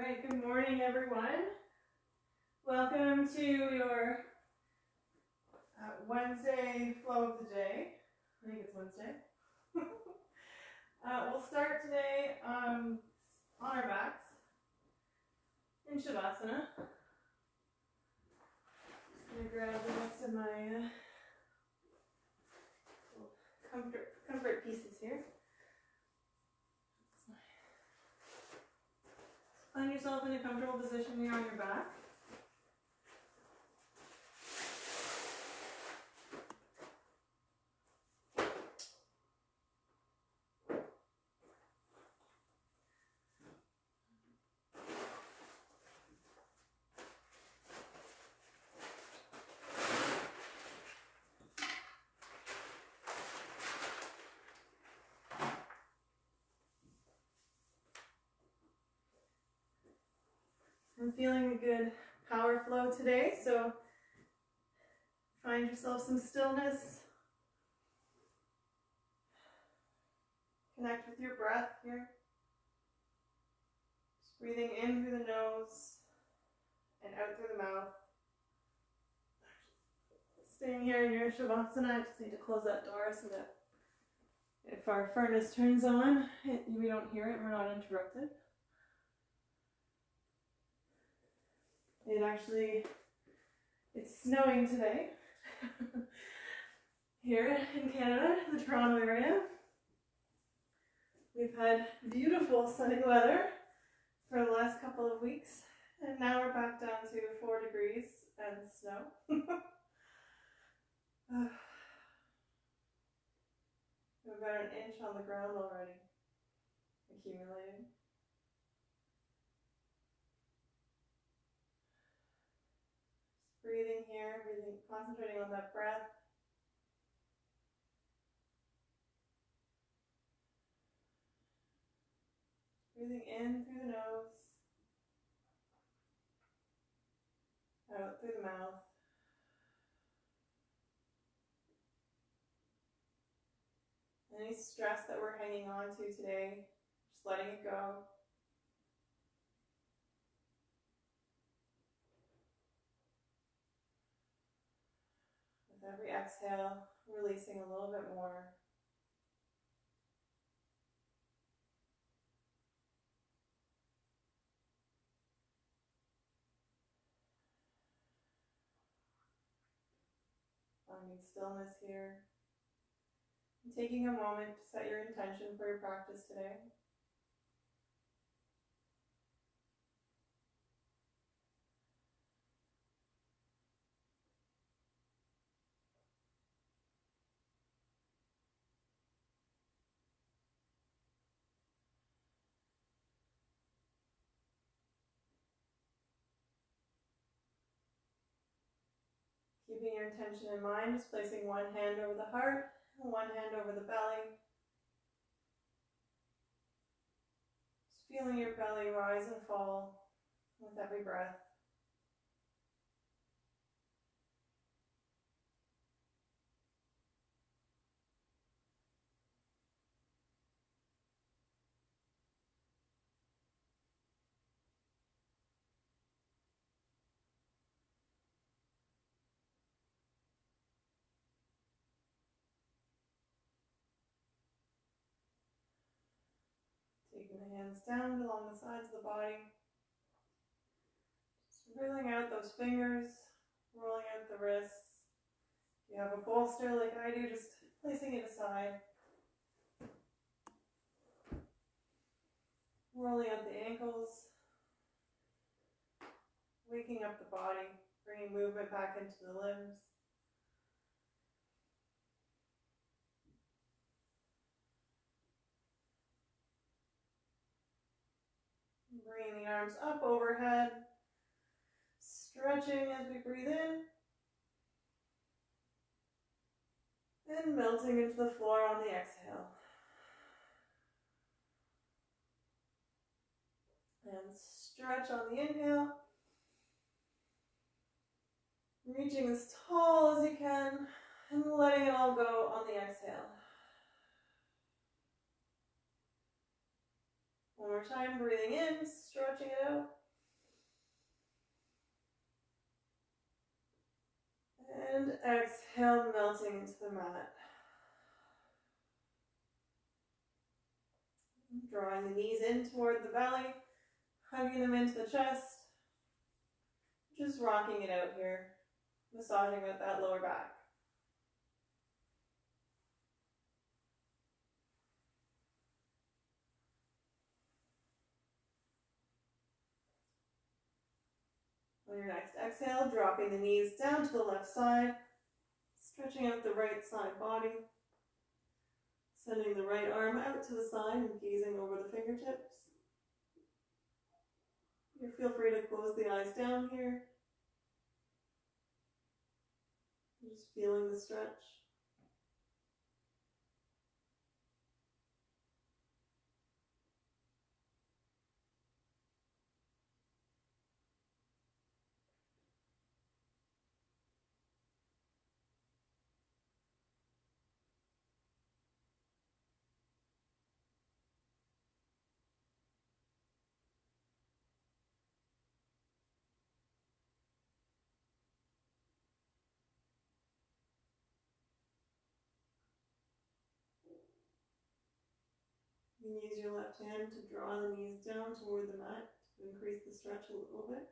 right, good morning everyone. Welcome to your Wednesday flow of the day. I think it's Wednesday. We'll start today on our backs in Shavasana. Just going to grab the rest of my comfort pieces here. Find yourself in a comfortable position here on your back. I'm feeling a good power flow today, so find yourself some stillness. Connect with your breath here. Just breathing in through the nose and out through the mouth. Staying here in your Shavasana, I just need to close that door so that if our furnace turns on, we don't hear it, we're not interrupted. It's snowing today here in Canada, the Toronto area. We've had beautiful sunny weather for the last couple of weeks, and now we're back down to 4 degrees and snow. We're about an inch on the ground already, accumulating. Breathing here, concentrating on that breath. Breathing in through the nose, out through the mouth. Any stress that we're hanging on to today, just letting it go. With every exhale, releasing a little bit more. Finding stillness here. And taking a moment to set your intention for your practice today. Keeping your intention in mind, just placing one hand over the heart and one hand over the belly. Just feeling your belly rise and fall with every breath. Taking the hands down along the sides of the body. Just rolling out those fingers, rolling out the wrists. If you have a bolster like I do, just placing it aside. Rolling out the ankles. Waking up the body, bringing movement back into the limbs. Bringing the arms up overhead, stretching as we breathe in, and melting into the floor on the exhale. And stretch on the inhale, reaching as tall as you can, and letting it all go on the exhale. One more time, breathing in, stretching it out. And exhale, melting into the mat. Drawing the knees in toward the belly, hugging them into the chest. Just rocking it out here, massaging out that lower back. On your next exhale, dropping the knees down to the left side, stretching out the right side body, sending the right arm out to the side and gazing over the fingertips. You feel free to close the eyes down here. Just feeling the stretch. You can use your left hand to draw the knees down toward the mat to increase the stretch a little bit.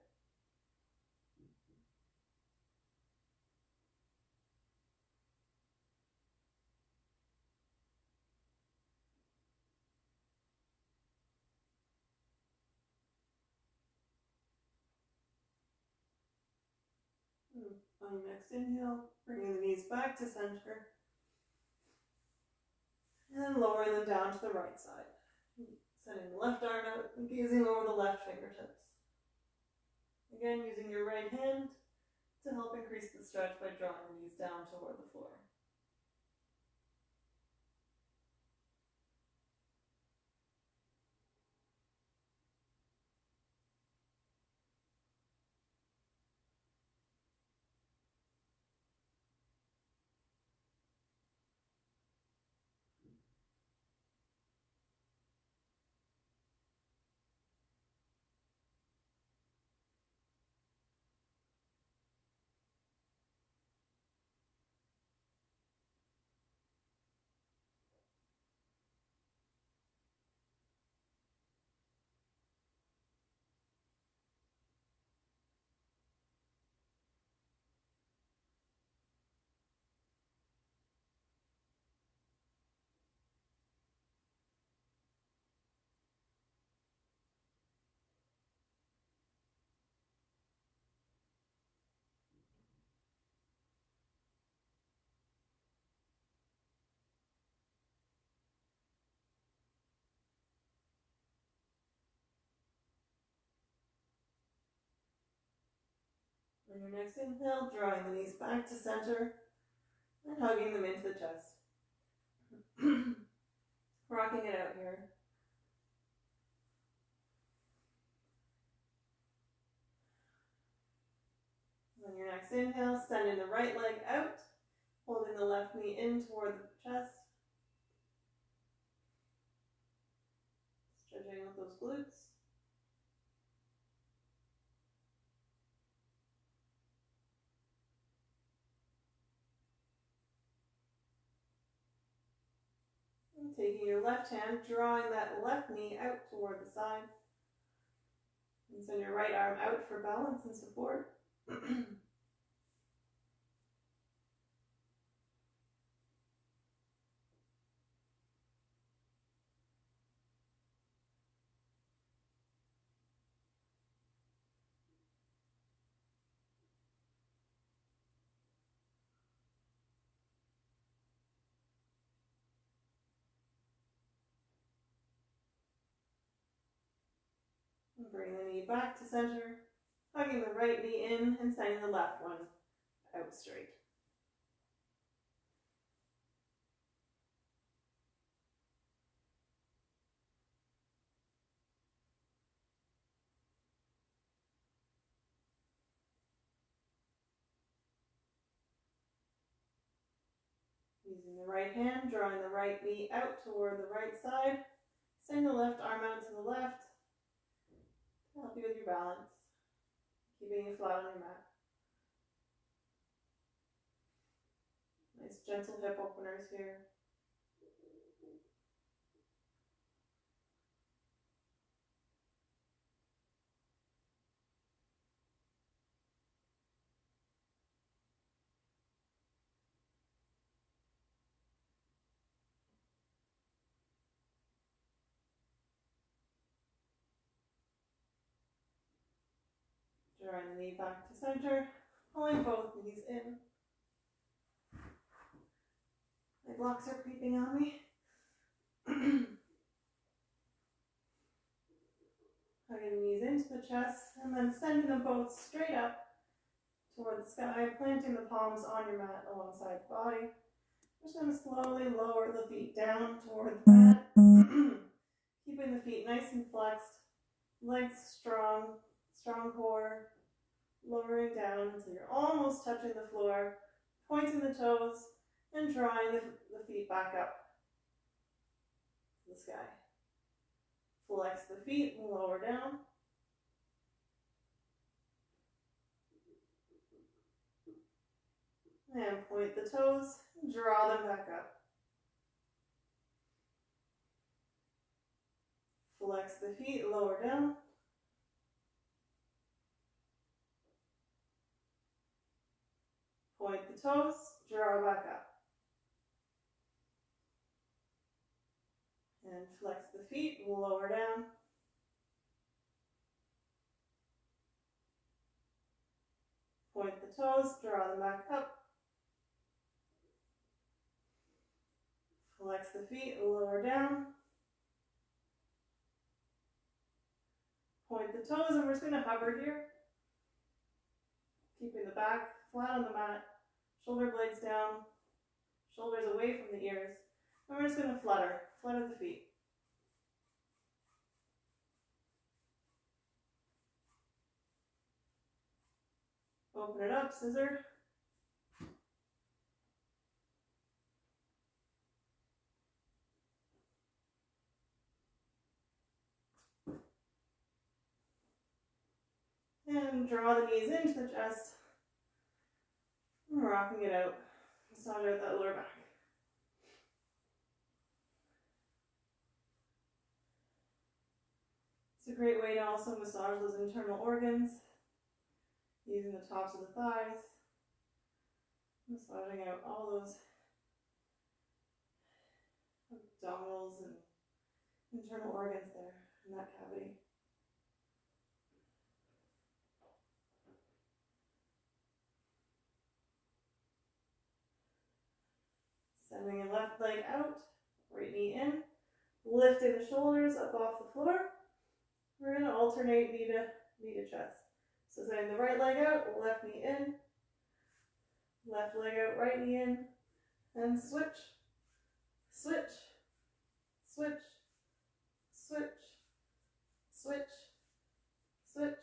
On your next inhale, bringing the knees back to center. And lowering them down to the right side. Sending the left arm out and gazing over the left fingertips. Again, using your right hand to help increase the stretch by drawing the knees down toward the floor. On your next inhale, drawing the knees back to center and hugging them into the chest. Rocking it out here. On your next inhale, sending the right leg out, holding the left knee in toward the chest. Stretching out those glutes. And taking your left hand, drawing that left knee out toward the side. And send your right arm out for balance and support. And bring the knee back to center, hugging the right knee in and sending the left one out straight. Using the right hand, drawing the right knee out toward the right side. Send the left arm out to the left to help you with your balance, keeping you flat on your mat. gentle hip openers here. Drawing the knee back to center, pulling both knees in. My blocks are creeping on me. Hugging the knees into the chest, and then sending them both straight up toward the sky, planting the palms on your mat alongside the body. We're just going to slowly lower the feet down toward the mat, keeping the feet nice and flexed, legs strong, strong core, lowering down until you're almost touching the floor, pointing the toes, and drawing the feet back up to the sky. Flex the feet and lower down. And point the toes, draw them back up. Flex the feet, lower down. Point the toes, draw back up. And flex the feet, lower down. Point the toes, draw them back up. Flex the feet, lower down. Point the toes, and we're just going to hover here. Keeping the back flat on the mat, shoulder blades down, shoulders away from the ears. And we're just going to flutter the feet. Open it up, scissor. And draw the knees into the chest. And rocking it out. Massage out that lower back. It's a great way to also massage those internal organs, using the tops of the thighs, massaging out all those abdominals and internal organs there in that cavity. Sending your left leg out, right knee in, lifting the shoulders up off the floor. We're going to alternate knee to chest. So sending the right leg out, left knee in, left leg out, right knee in, and switch, switch, switch, switch, switch, switch,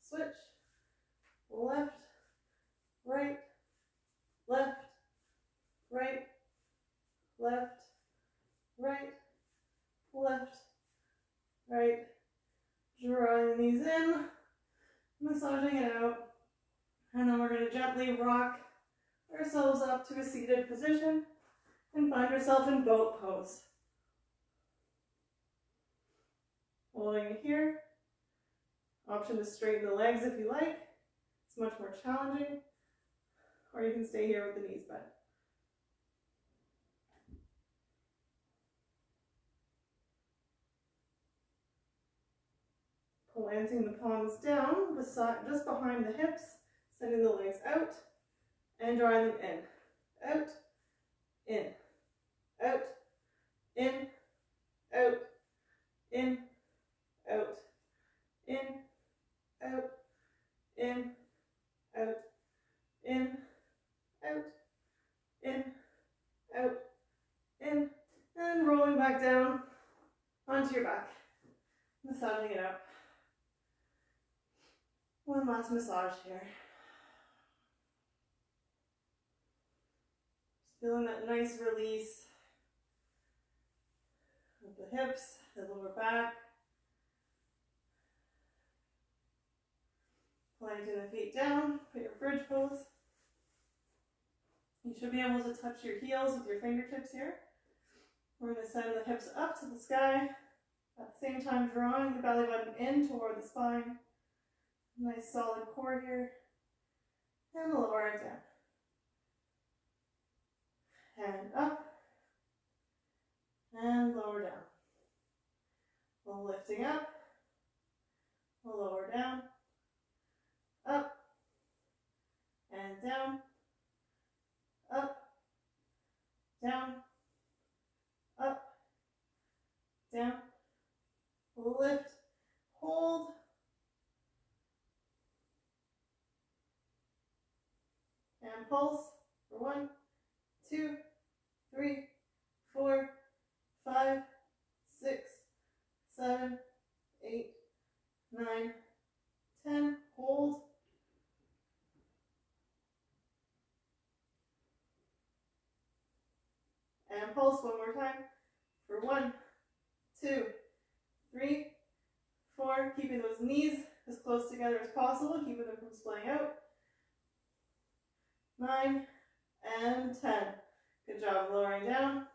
switch, left, right, left, right, left, right, left, right, drawing the knees in, massaging it out, and then we're going to gently rock ourselves up to a seated position and find ourselves in boat pose. Holding it here. Option to straighten the legs if you like. It's much more challenging. Or you can stay here with the knees bent. Planting the palms down, just behind the hips, sending the legs out, and drawing them in, out, in, out, in, out, in, out, in, out, in, out, in, out, in, out, in, and rolling back down onto your back, massaging it out. One last massage here. Just feeling that nice release of the hips, the lower back. Planting the feet down, put your bridge pose. You should be able to touch your heels with your fingertips here. We're going to send the hips up to the sky, at the same time drawing the belly button in toward the spine. Nice solid core here. And lower it down. And up. And lower down. While lifting up. We'll lower down. Up. And down. Up. Down. Up. Down. Lift. Hold. And pulse for 1, 2, 3, 4, 5, 6, 7, 8, 9, 10. Hold. And pulse one more time for 1, 2, 3, 4. Keeping those knees as close together as possible, keeping them from splaying out. 9 and 10. Good job lowering down.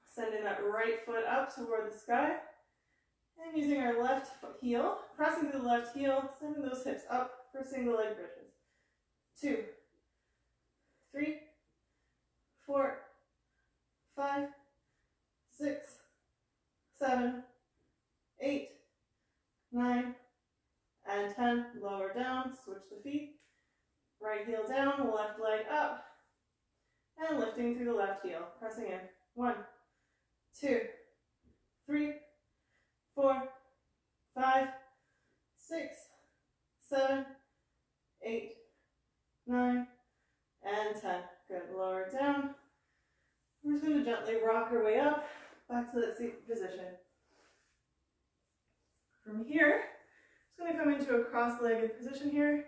Sending that right foot up toward the sky. And using our left heel, pressing to the left heel, sending those hips up for single leg bridges. 2, 3, 4, 5, 6, 7, 8, 9, and 10. Lower down, switch the feet. Right heel down, left leg up, and lifting through the left heel, pressing in. 1, 2, 3, 4, 5, 6, 7, 8, 9, and 10. Good, lower it down. We're just going to gently rock our way up, back to that seated position. From here, just going to come into a cross-legged position here.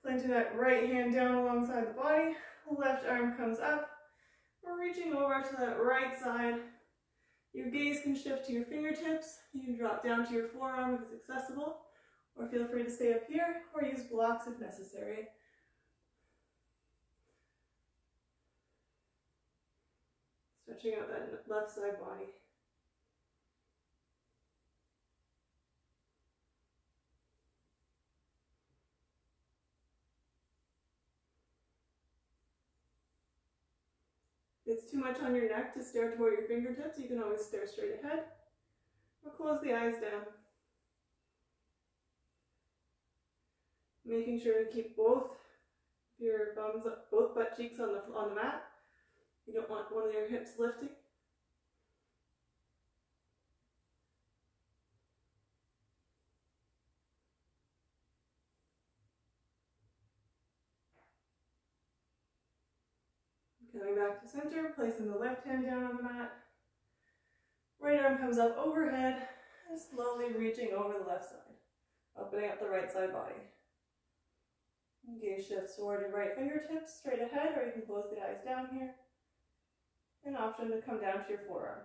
Planting that right hand down alongside the body, left arm comes up. We're reaching over to that right side. Your gaze can shift to your fingertips. You can drop down to your forearm if it's accessible, or feel free to stay up here, or use blocks if necessary. Stretching out that left side body. If it's too much on your neck to stare toward your fingertips, you can always stare straight ahead or close the eyes down. Making sure to keep both your thumbs up, both butt cheeks on the mat. You don't want one of your hips lifting. Coming back to center, placing the left hand down on the mat. Right arm comes up overhead and slowly reaching over the left side, opening up the right side body. Gaze shifts toward your right fingertips, straight ahead, or you can close the eyes down here. An option to come down to your forearm.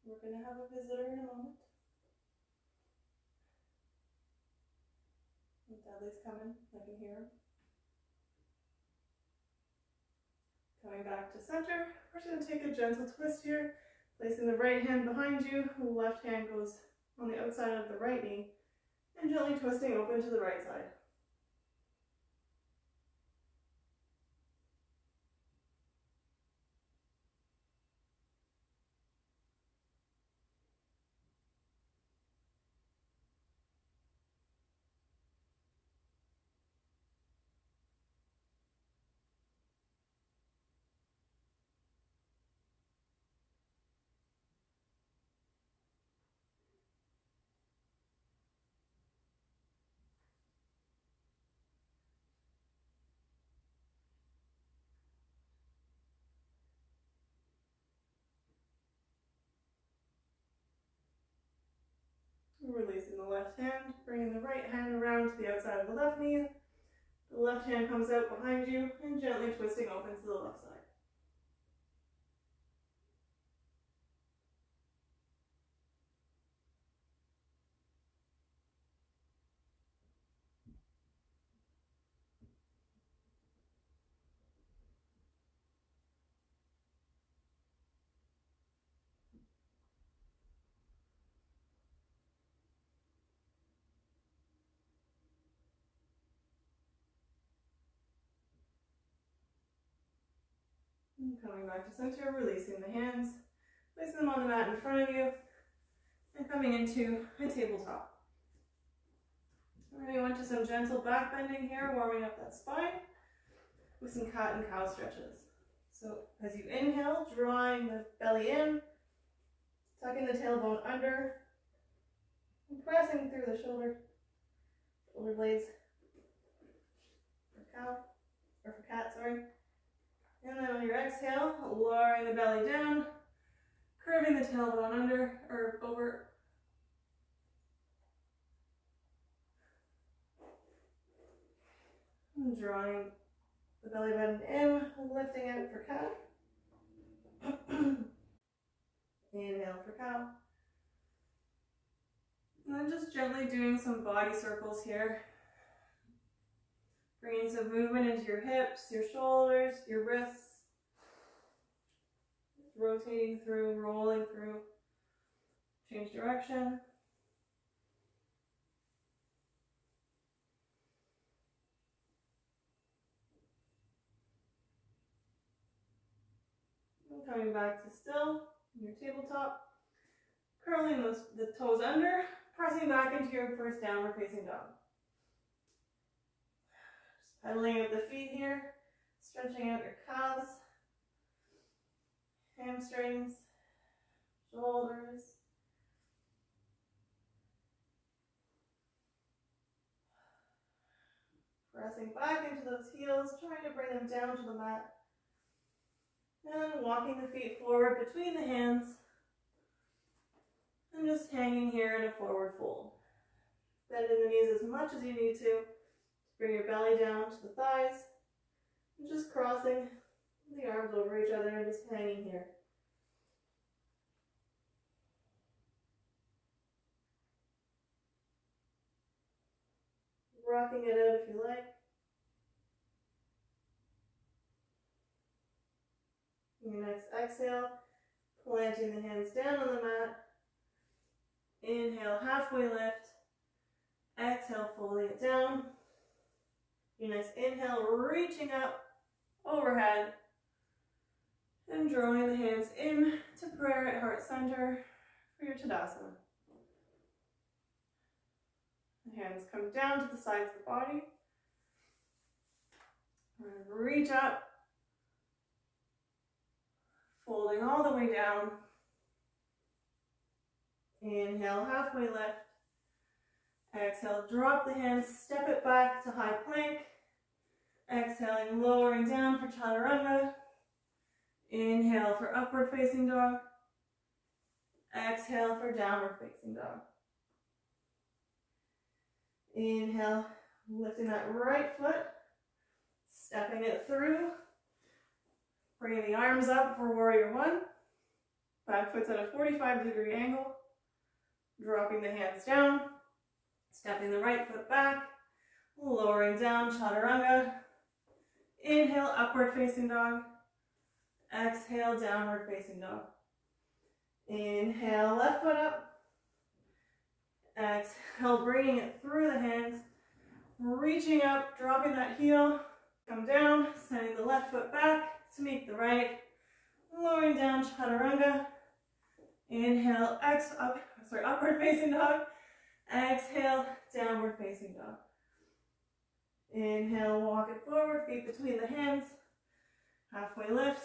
We're going to have a visitor in a moment. Dudley's coming, I can hear him. Coming back to center, we're just going to take a gentle twist here, placing the right hand behind you, the left hand goes on the outside of the right knee, and gently twisting open to the right side. left hand, bringing the right hand around to the outside of the left knee. The left hand comes out behind you and gently twisting open to the left side. And coming back to center, releasing the hands, placing them on the mat in front of you, and coming into a tabletop. We're going to go into some gentle back bending here, warming up that spine with some cat and cow stretches. So as you inhale, drawing the belly in, tucking the tailbone under, and pressing through the shoulder blades for cow, or for cat, sorry. And then on your exhale, lowering the belly down, curving the tailbone under, or over. And drawing the belly button in, lifting out for cat. Inhale for cow. And then just gently doing some body circles here. Bringing some movement into your hips, your shoulders, your wrists. Rotating through, rolling through. Change direction. And coming back to still, your tabletop. Curling the toes under, pressing back into your first downward facing dog. Just pedaling out the feet here, stretching out your calves, hamstrings, shoulders. Pressing back into those heels, trying to bring them down to the mat. And then walking the feet forward between the hands. And just hanging here in a forward fold. Bending the knees as much as you need to bring your belly down to the thighs. And just crossing the arms over each other and just hanging here. Rocking it out if you like. Your next exhale, planting the hands down on the mat. Inhale, halfway lift. Exhale, folding it down. Your next inhale, reaching up overhead. And drawing the hands in to prayer at heart center for your Tadasana. The hands come down to the sides of the body. And reach up. Folding all the way down. Inhale, halfway lift. Exhale, drop the hands, step it back to high plank. Exhaling, lowering down for Chaturanga. Inhale for upward facing dog. Exhale for downward facing dog. Inhale, lifting that right foot, stepping it through. Bringing the arms up for warrior one. Back foot's at a 45-degree angle. Dropping the hands down. Stepping the right foot back. Lowering down, Chaturanga. Inhale, upward facing dog. Exhale, downward facing dog. Inhale, left foot up. Exhale, bringing it through the hands. Reaching up, dropping that heel. Come down, sending the left foot back to meet the right. Lowering down, Chaturanga. Inhale, upward facing dog. Exhale, downward facing dog. Inhale, walk it forward, feet between the hands. Halfway lift.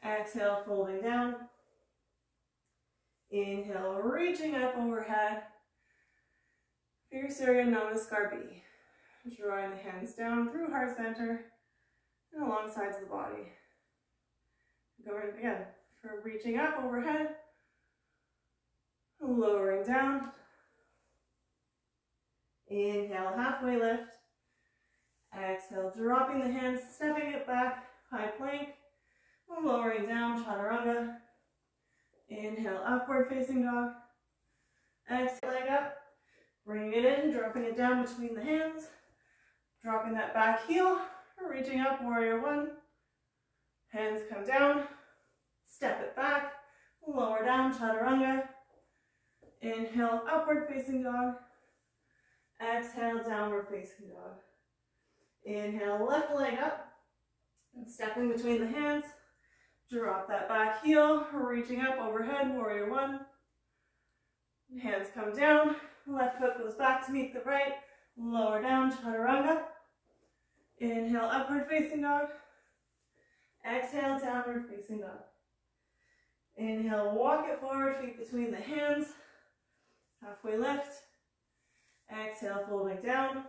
Exhale, folding down. Inhale, reaching up overhead. For your Surya Namaskar B. Drawing the hands down through heart center and along sides of the body. Going again for reaching up overhead. Lowering down. Inhale, halfway lift. Exhale, dropping the hands, stepping it back, high plank. Lowering down, chaturanga. Inhale, upward facing dog. Exhale, leg up. Bringing it in, dropping it down between the hands. Dropping that back heel, reaching up, warrior one. Hands come down. Step it back. Lower down, chaturanga. Inhale, upward facing dog. Exhale, downward facing dog. Inhale, left leg up. And stepping between the hands. Drop that back heel, reaching up overhead, warrior one. Hands come down, left foot goes back to meet the right, lower down, chaturanga. Inhale, upward facing dog. Exhale, downward facing dog. Inhale, walk it forward, feet between the hands. Halfway lift. Exhale, folding down.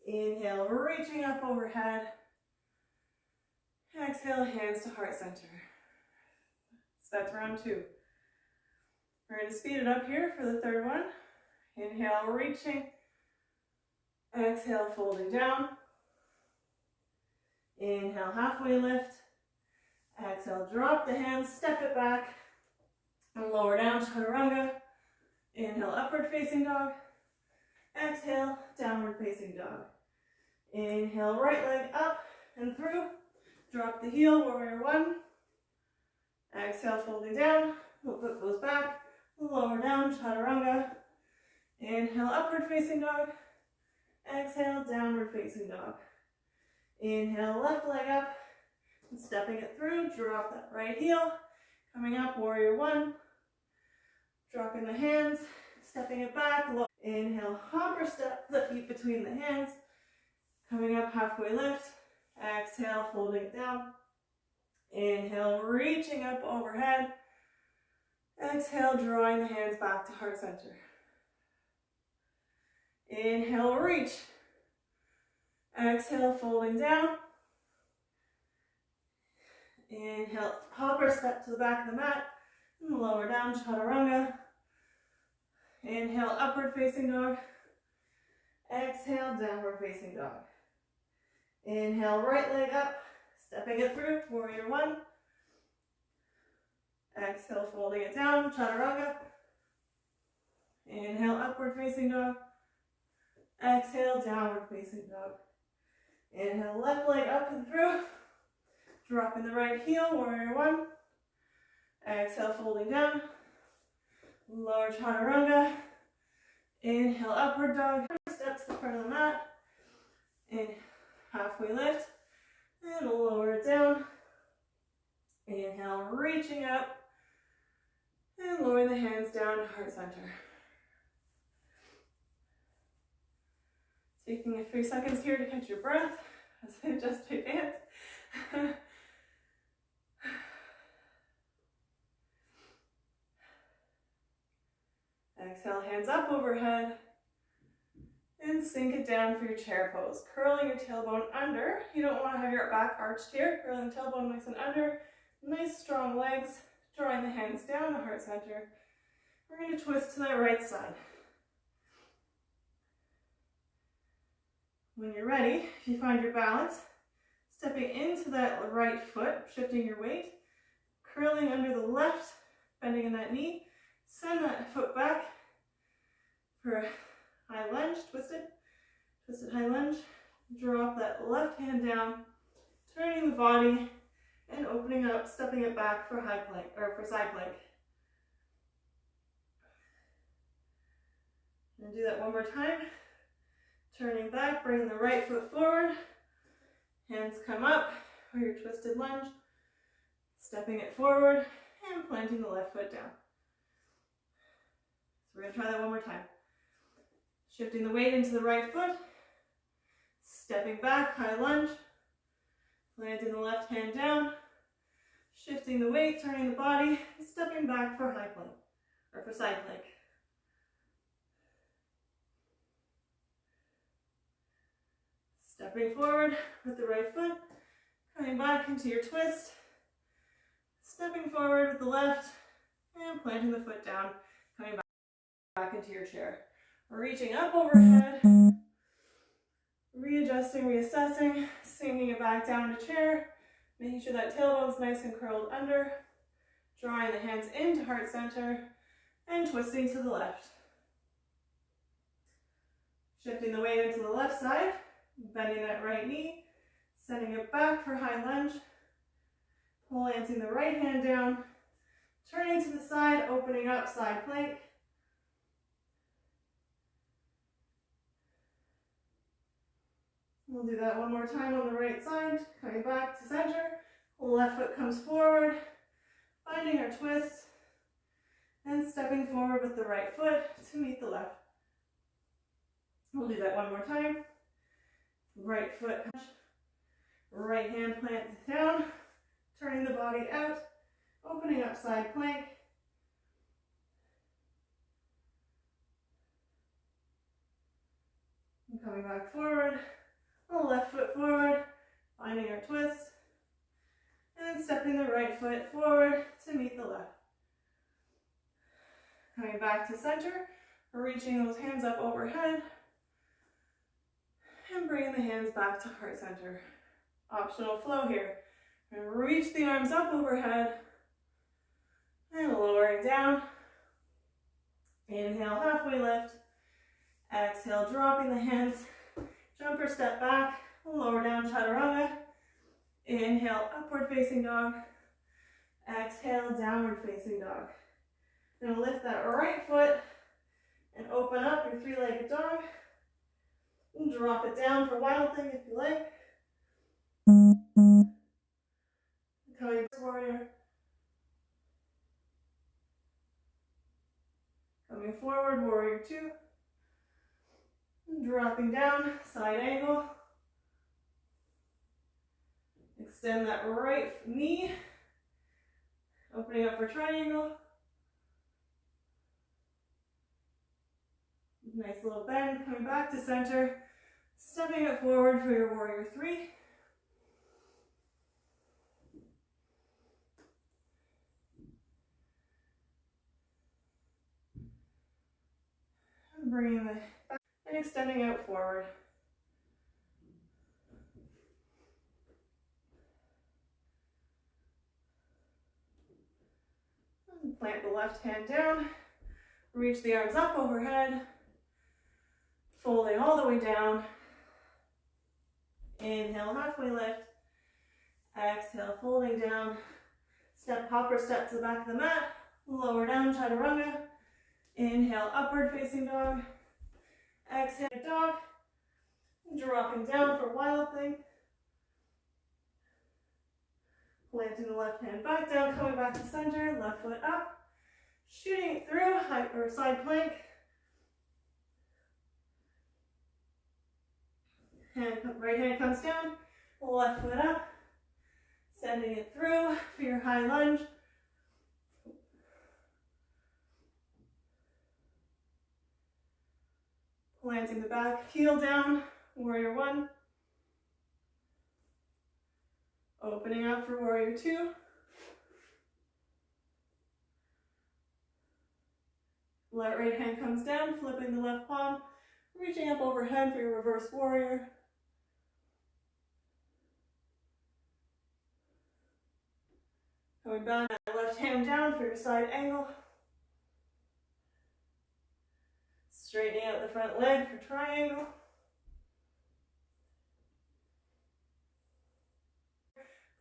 Inhale, reaching up overhead. Exhale, hands to heart center. So that's round two. We're going to speed it up here for the third one. Inhale, reaching. Exhale, folding down. Inhale, halfway lift. Exhale, drop the hands, step it back. And lower down, chaturanga. Inhale, upward facing dog. Exhale, downward facing dog. Inhale, right leg up and through. Drop the heel, warrior one. Exhale, folding down. Foot goes back. Lower down, chaturanga. Inhale, upward facing dog. Exhale, downward facing dog. Inhale, left leg up. And stepping it through. Drop that right heel. Coming up, warrior one. Dropping the hands. Stepping it back. Inhale, hop or step the feet between the hands. Coming up, halfway lift. Exhale, folding it down. Inhale, reaching up overhead. Exhale, drawing the hands back to heart center. Inhale, reach. Exhale, folding down. Inhale, hop or step to the back of the mat. And lower down, chaturanga. Inhale, upward facing dog. Exhale, downward facing dog. Inhale, right leg up, stepping it through, warrior one. Exhale, folding it down, chaturanga. Inhale, upward facing dog. Exhale, downward facing dog. Inhale, left leg up and through. Dropping the right heel, warrior one. Exhale, folding down. Lower chaturanga. Inhale, upward dog. Step to the front of the mat. Inhale. Halfway lift, and lower it down. Inhale, reaching up, and lowering the hands down to heart center. Taking a few seconds here to catch your breath as I adjust my pants. Exhale, hands up overhead. And sink it down for your chair pose. Curling your tailbone under. You don't want to have your back arched here. Curling the tailbone nice and under. Nice strong legs. Drawing the hands down to heart center. We're going to twist to that right side. When you're ready, if you find your balance, stepping into that right foot, shifting your weight, curling under the left, bending in that knee, send that foot back for a high lunge, twisted high lunge. Drop that left hand down, turning the body and opening up, stepping it back for high plank or for side plank. And do that one more time. Turning back, bringing the right foot forward. Hands come up for your twisted lunge. Stepping it forward and planting the left foot down. So we're going to try that one more time. Shifting the weight into the right foot, stepping back, high lunge, planting the left hand down, shifting the weight, turning the body, and stepping back for high plank, or for side plank. Stepping forward with the right foot, coming back into your twist, stepping forward with the left, and planting the foot down, coming back into your chair. Reaching up overhead, readjusting, reassessing, sinking it back down to chair, making sure that tailbone's nice and curled under, drawing the hands into heart center, and twisting to the left. Shifting the weight into the left side, bending that right knee, sending it back for high lunge, planting the right hand down, turning to the side, opening up, side plank. We'll do that one more time on the right side, coming back to center. Left foot comes forward, finding our twist, and stepping forward with the right foot to meet the left. We'll do that one more time. Right foot, right hand plant down, turning the body out, opening up side plank. And coming back forward, left foot forward, finding our twist, and then stepping the right foot forward to meet the left. Coming back to center, reaching those hands up overhead, and bringing the hands back to heart center. Optional flow here. And reach the arms up overhead, and lowering down. Inhale, halfway lift. Exhale, dropping the hands. Jumper step back, lower down, chaturanga. Inhale, upward facing dog. Exhale, downward facing dog. Then lift that right foot and open up your three-legged dog. And drop it down for wild thing if you like. Coming warrior. Coming forward, warrior two. Dropping down, side angle. Extend that right knee. Opening up for triangle. Nice little bend, coming back to center. Stepping it forward for your warrior three. And bringing the back and extending out forward. And plant the left hand down. Reach the arms up overhead. Folding all the way down. Inhale, halfway lift. Exhale, folding down. Step, hopper step to the back of the mat. Lower down, chaturanga. Inhale, upward facing dog. Exhale, dog. Dropping down for wild thing. Planting the left hand back down, coming back to center. Left foot up. Shooting it through, high or side plank. Right hand comes down, left foot up, sending it through for your high lunge. Planting the back heel down, warrior one. Opening up for warrior two. Right hand comes down, flipping the left palm, reaching up overhead for your reverse warrior. Coming back, left hand down for your side angle. Straightening out the front leg for triangle.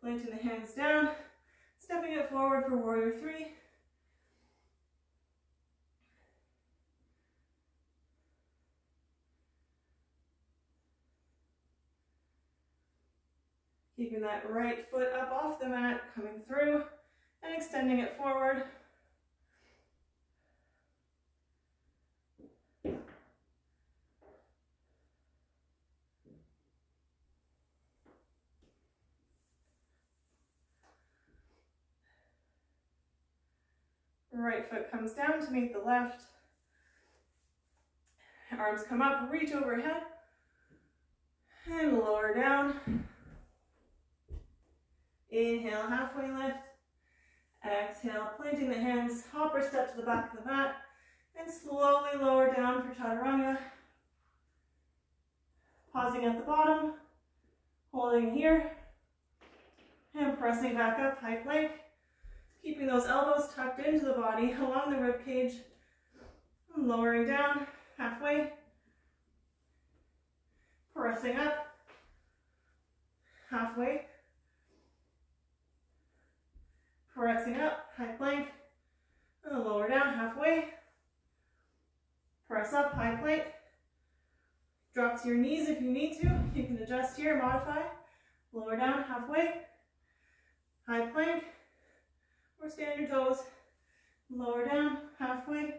Planting the hands down, stepping it forward for warrior three. Keeping that right foot up off the mat, coming through and extending it forward. Right foot comes down to meet the left. Arms come up, reach overhead, and lower down. Inhale, halfway lift. Exhale, planting the hands, hopper step to the back of the mat, and slowly lower down for chaturanga. pausing at the bottom, holding here, and pressing back up, high plank. Keeping those elbows tucked into the body along the rib cage, lowering down halfway, pressing up, halfway, pressing up, high plank, and lower down halfway, press up, high plank, drop to your knees if you need to, you can adjust here, modify, lower down halfway, high plank, or stay on your toes, lower down halfway,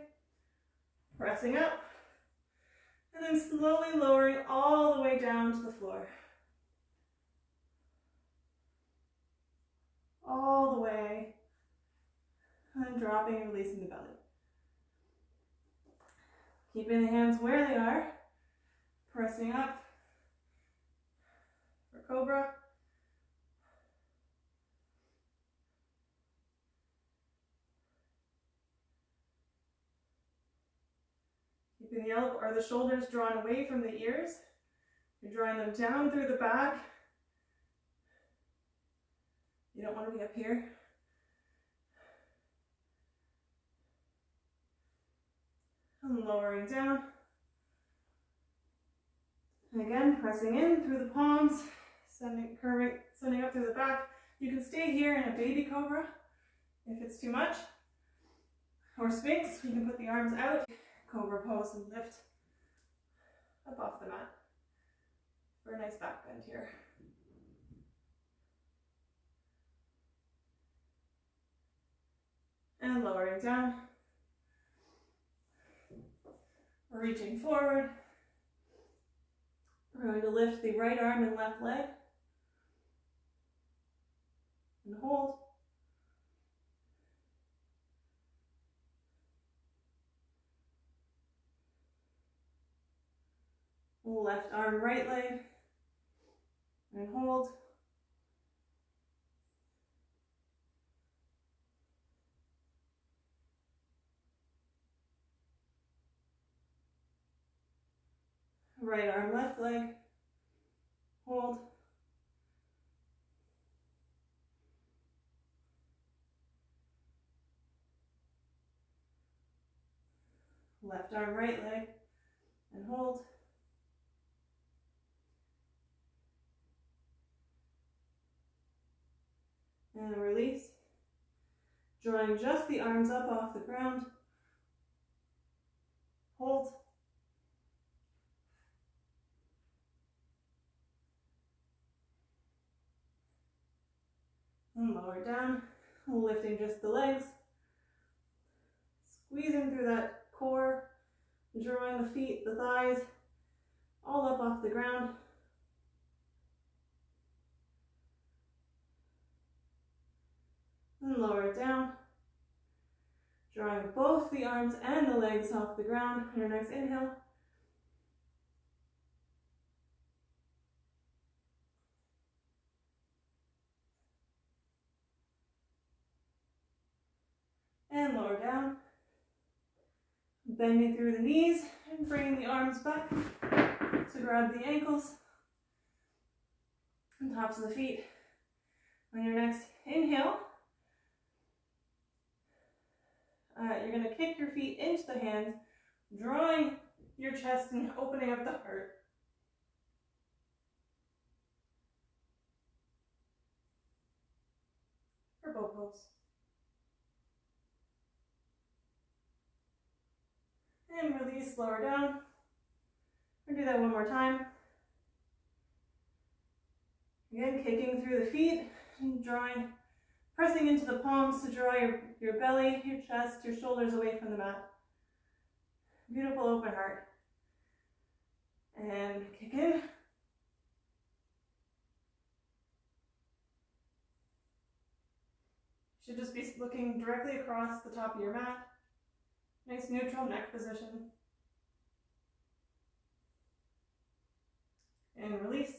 pressing up, and then slowly lowering all the way down to the floor. All the way, and dropping and releasing the belly. Keeping the hands where they are, pressing up for cobra. Keeping the elbow or the shoulders drawn away from the ears. You're drawing them down through the back. You don't want to be up here. And lowering down. And again, pressing in through the palms, curving, sending up through the back. You can stay here in a baby cobra if it's too much. Or Sphinx, you can put the arms out. Cobra pose and lift up off the mat for a nice back bend here. And lowering down, reaching forward. We're going to lift the right arm and left leg and hold. Left arm, right leg, and hold. Right arm, left leg, hold. Left arm, right leg, and hold. And release. Drawing just the arms up off the ground. Hold. And lower down, lifting just the legs. Squeezing through that core, drawing the feet, the thighs, all up off the ground. And lower it down, drawing both the arms and the legs off the ground. Your next inhale. And lower down, bending through the knees and bringing the arms back to grab the ankles and tops of the feet. On your next inhale, you're going to kick your feet into the hands, drawing your chest and opening up the heart. For bow pose. And release, lower down. We'll do that one more time. Again, kicking through the feet, and drawing, pressing into the palms to draw your belly, your chest, your shoulders away from the mat. Beautiful open heart. And kick in. Should just be looking directly across the top of your mat. Nice neutral neck position. And release.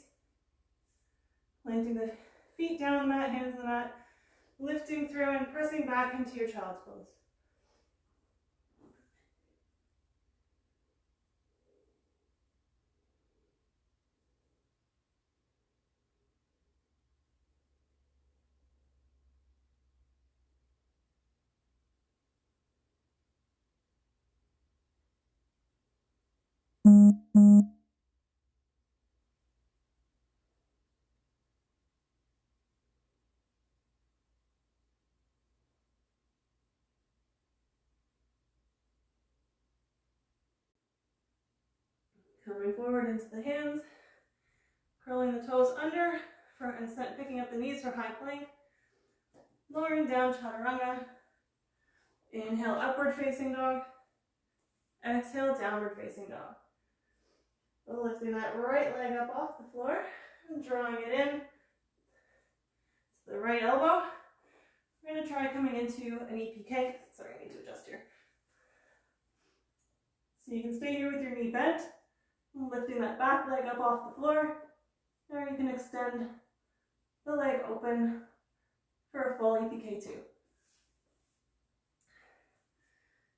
Planting the feet down on the mat, hands on the mat. Lifting through and pressing back into your child's pose. Coming forward into the hands, curling the toes under and picking up the knees for high plank. Lowering down, chaturanga. Inhale, upward facing dog. Exhale, downward facing dog. Lifting that right leg up off the floor and drawing it in to the right elbow. We're going to try coming into an EPK. Sorry, I need to adjust here. So you can stay here with your knee bent, lifting that back leg up off the floor, or you can extend the leg open for a full EPK2,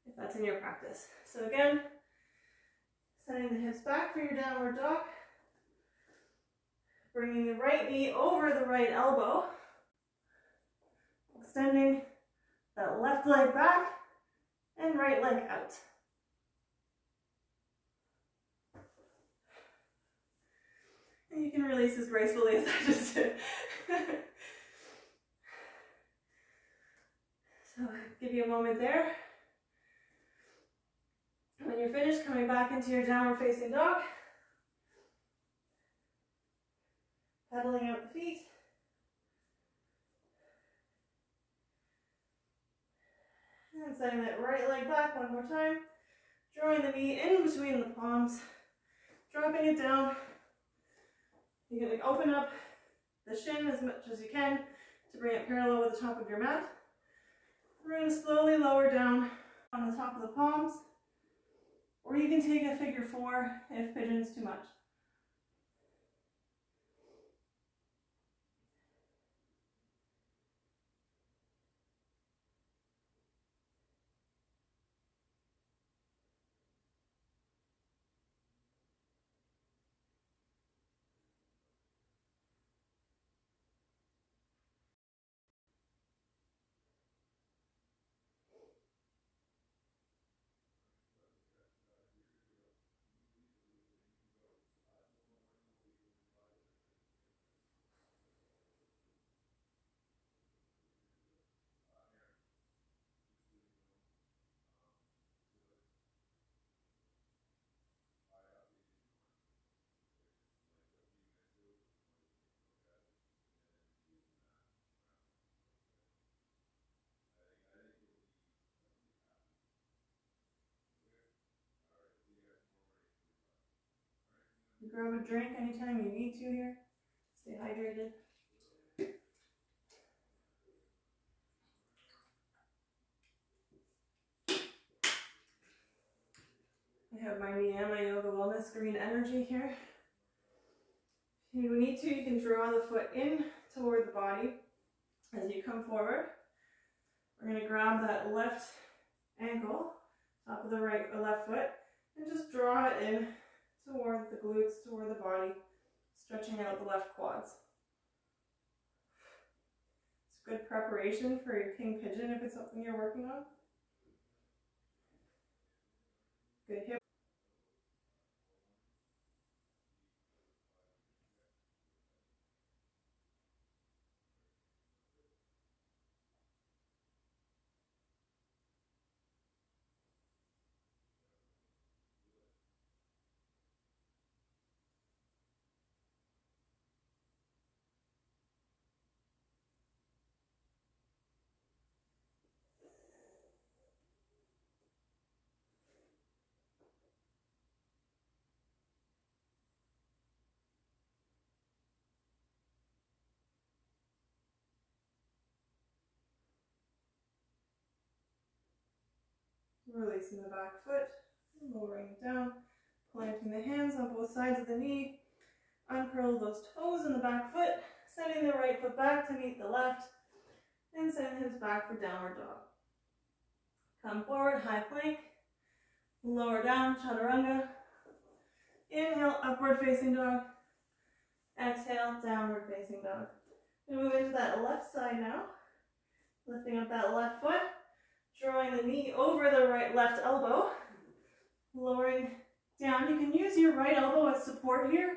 if that's in your practice. So again, sending the hips back for your downward dog, bringing the right knee over the right elbow, extending that left leg back and right leg out. And you can release as gracefully as I just did. So give you a moment there. When you're finished, coming back into your downward facing dog. Pedaling out the feet. And setting that right leg back one more time. Drawing the knee in between the palms. Dropping it down. You can open up the shin as much as you can to bring it parallel with the top of your mat. We're going to slowly lower down on the top of the palms. Or you can take a figure 4 if pigeon's too much. Grab a drink anytime you need to here. Stay hydrated. I have my Niyama Yoga Wellness Green Energy here. If you need to, you can draw the foot in toward the body as you come forward. We're going to grab that left ankle, top of the left foot, and just draw it in toward the glutes, toward the body, stretching out the left quads. It's good preparation for your king pigeon if it's something you're working on. Good hip. Releasing the back foot, lowering it down, planting the hands on both sides of the knee, uncurl those toes in the back foot, sending the right foot back to meet the left, and send the hips back for downward dog. Come forward, high plank, lower down, chaturanga. Inhale, upward facing dog. Exhale, downward facing dog. And move into that left side now, lifting up that left foot. Drawing the knee over the left elbow, lowering down. You can use your right elbow as support here.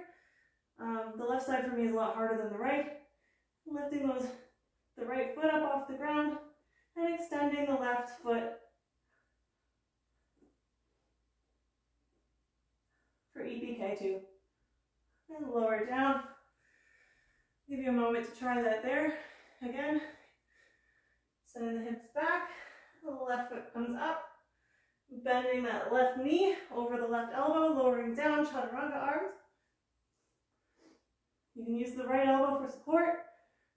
The left side for me is a lot harder than the right. Lifting the right foot up off the ground and extending the left foot for EPK2. And lower down. Give you a moment to try that there. Again, sending the hips back. The left foot comes up. Bending that left knee over the left elbow, lowering down, chaturanga arms. You can use the right elbow for support.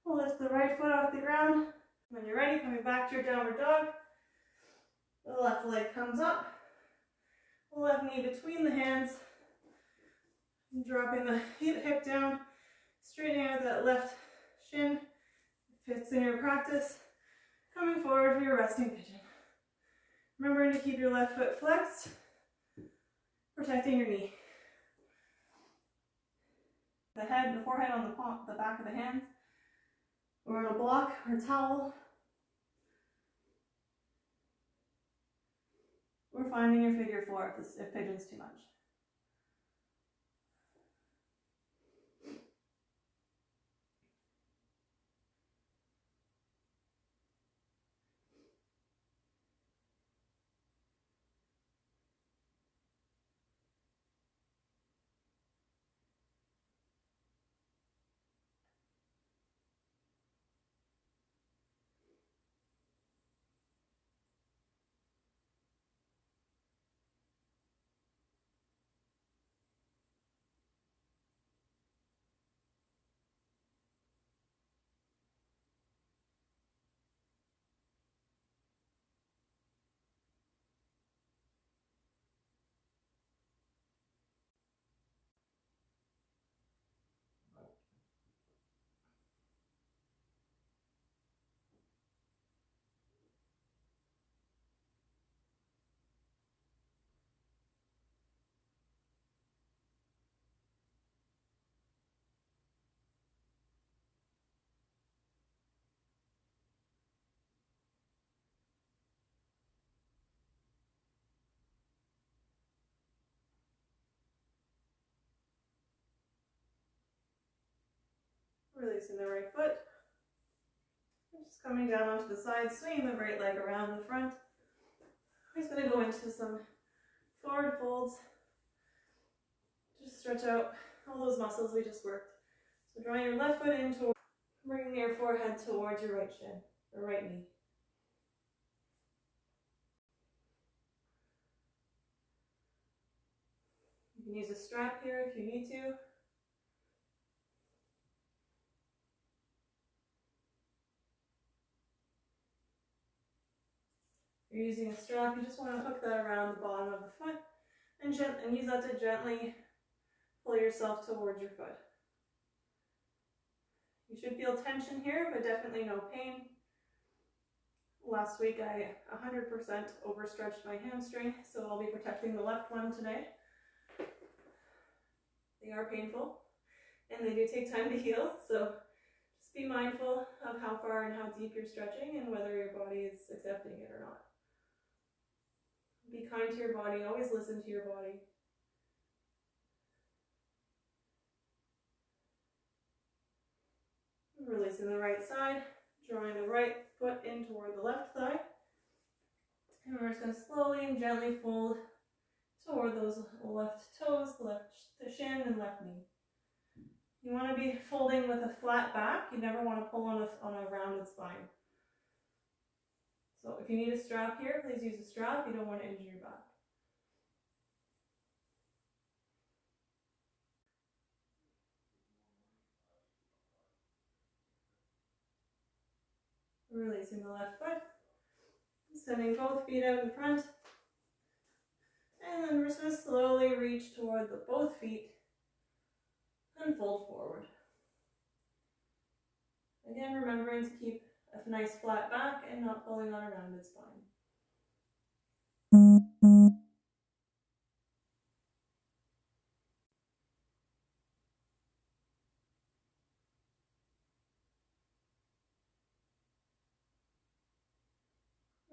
Lift the right foot off the ground. When you're ready, coming back to your downward dog. The left leg comes up. The left knee between the hands. Dropping the hip down. Straightening out that left shin. Fits in your practice. Coming forward for your resting pigeon. Remembering to keep your left foot flexed. Protecting your knee. The forehead on the back of the hands, or on a block or towel. Or finding your figure four if pigeon's too much. Releasing the right foot. Just coming down onto the side, swinging the right leg around the front. We're just going to go into some forward folds. Just stretch out all those muscles we just worked. So drawing your left foot in, bringing your forehead towards your right shin, or right knee. You can use a strap here if you need to. If you're using a strap, you just want to hook that around the bottom of the foot and use that to gently pull yourself towards your foot. You should feel tension here, but definitely no pain. Last week I 100% overstretched my hamstring, so I'll be protecting the left one today. They are painful, and they do take time to heal, so just be mindful of how far and how deep you're stretching and whether your body is accepting it or not. Be kind to your body, always listen to your body. Releasing the right side, drawing the right foot in toward the left thigh. And we're just going to slowly and gently fold toward those left toes, the shin and left knee. You want to be folding with a flat back. You never want to pull on a rounded spine. So if you need a strap here, please use a strap. You don't want to injure your back. Releasing the left foot. Sending both feet out in front. And then we're just going to slowly reach toward both feet and fold forward. Again, remembering to keep a nice flat back and not pulling on a rounded spine.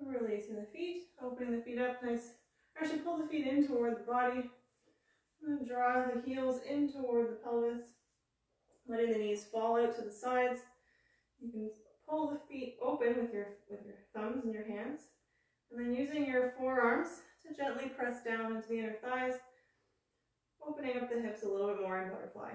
Releasing the feet, opening the feet up nice. Actually pull the feet in toward the body. And draw the heels in toward the pelvis, letting the knees fall out to the sides. You can pull the feet open with your thumbs and your hands, and then using your forearms to gently press down into the inner thighs, opening up the hips a little bit more in butterfly.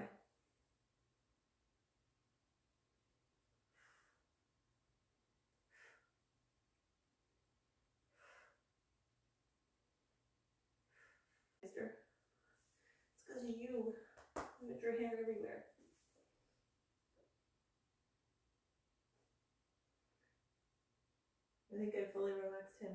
It's because of you. You get your hair everywhere. I think I fully relaxed him.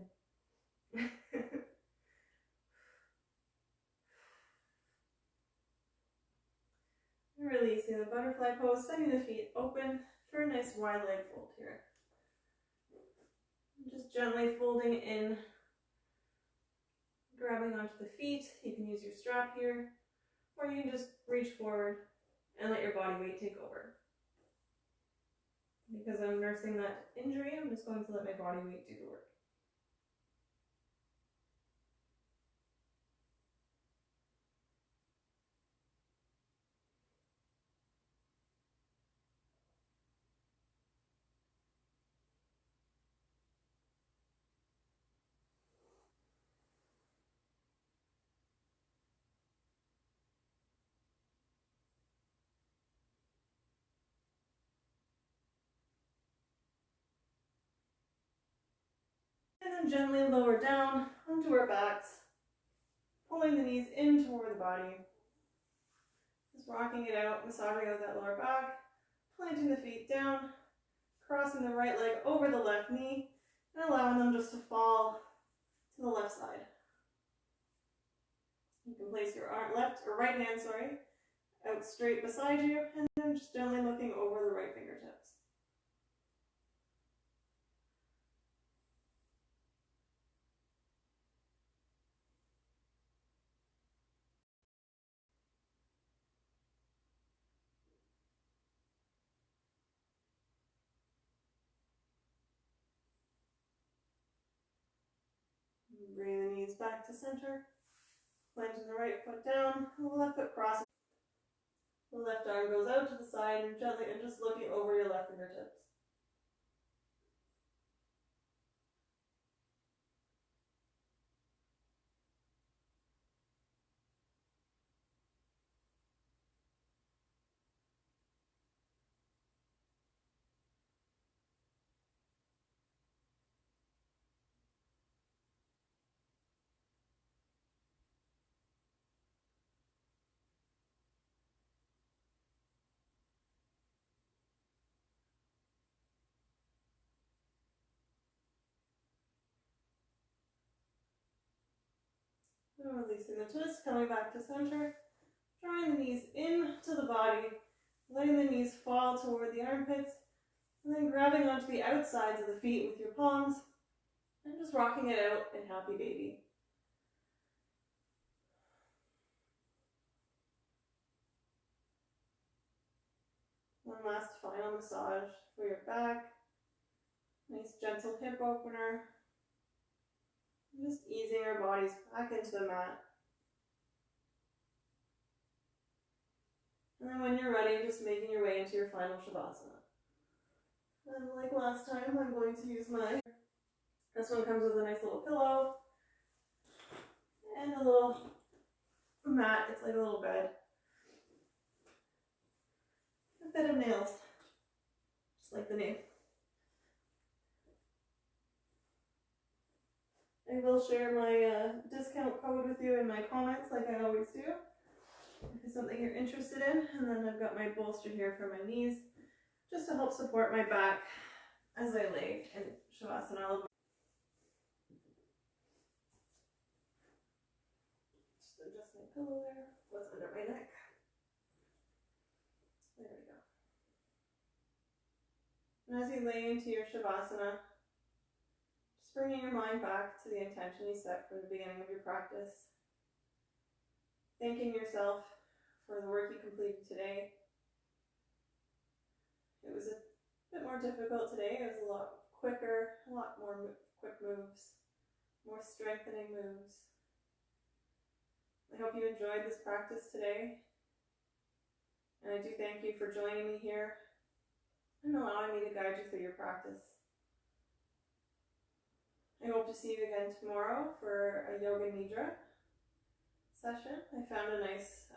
Releasing the butterfly pose, setting the feet open for a nice wide leg fold here. Just gently folding in, grabbing onto the feet. You can use your strap here, or you can just reach forward and let your body weight take over. Because I'm nursing that injury, I'm just going to let my body weight do the work. And then gently lower down onto our backs, pulling the knees in toward the body. Just rocking it out, massaging out that lower back, planting the feet down, crossing the right leg over the left knee, and allowing them just to fall to the left side. You can place your right hand, out straight beside you, and then just gently looking over the right fingertips. Bring the knees back to center, planting the right foot down, the left foot crosses. The left arm goes out to the side and gently and just looking over your left fingertips. And releasing the twist, coming back to center, drawing the knees into the body, letting the knees fall toward the armpits, and then grabbing onto the outsides of the feet with your palms, and just rocking it out in happy baby. One last final massage for your back. Nice gentle hip opener. Just easing our bodies back into the mat. And then when you're ready, just making your way into your final Shavasana. And like last time, I'm going to use this one comes with a nice little pillow and a little mat. It's like a little bed. A bed of nails, just like the name. I will share my discount code with you in my comments like I always do. If it's something you're interested in. And then I've got my bolster here for my knees, just to help support my back as I lay in Shavasana. Just adjust my pillow there, what's under my neck. There we go. And as you lay into your Shavasana, just bringing your mind back to the intention you set from the beginning of your practice. Thanking yourself for the work you completed today. It was a bit more difficult today. It was a lot quicker, a lot more quick moves, more strengthening moves. I hope you enjoyed this practice today. And I do thank you for joining me here and allowing me to guide you through your practice. I hope to see you again tomorrow for a Yoga Nidra session. I found a nice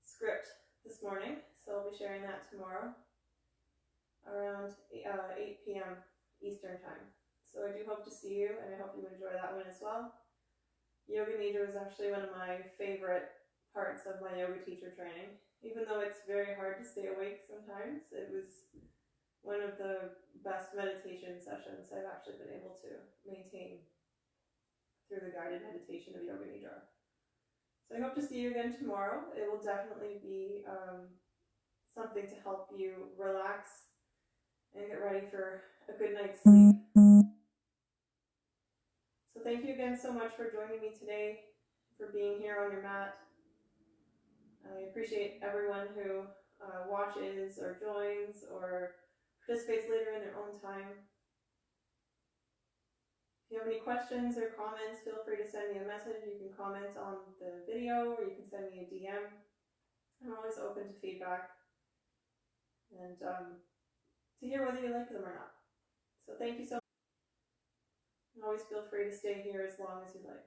script this morning, so I'll be sharing that tomorrow around 8 p.m. Eastern time. So I do hope to see you, and I hope you enjoy that one as well. Yoga Nidra is actually one of my favorite parts of my yoga teacher training. Even though it's very hard to stay awake sometimes, it was one of the best meditation sessions I've actually been able to maintain through the guided meditation of Yoga Nidra. So I hope to see you again tomorrow. It will definitely be something to help you relax and get ready for a good night's sleep. So thank you again so much for joining me today, for being here on your mat. I appreciate everyone who watches or joins or participates later in their own time. If you have any questions or comments, feel free to send me a message. You can comment on the video or you can send me a DM. I'm always open to feedback and to hear whether you like them or not. So thank you so much. And always feel free to stay here as long as you like.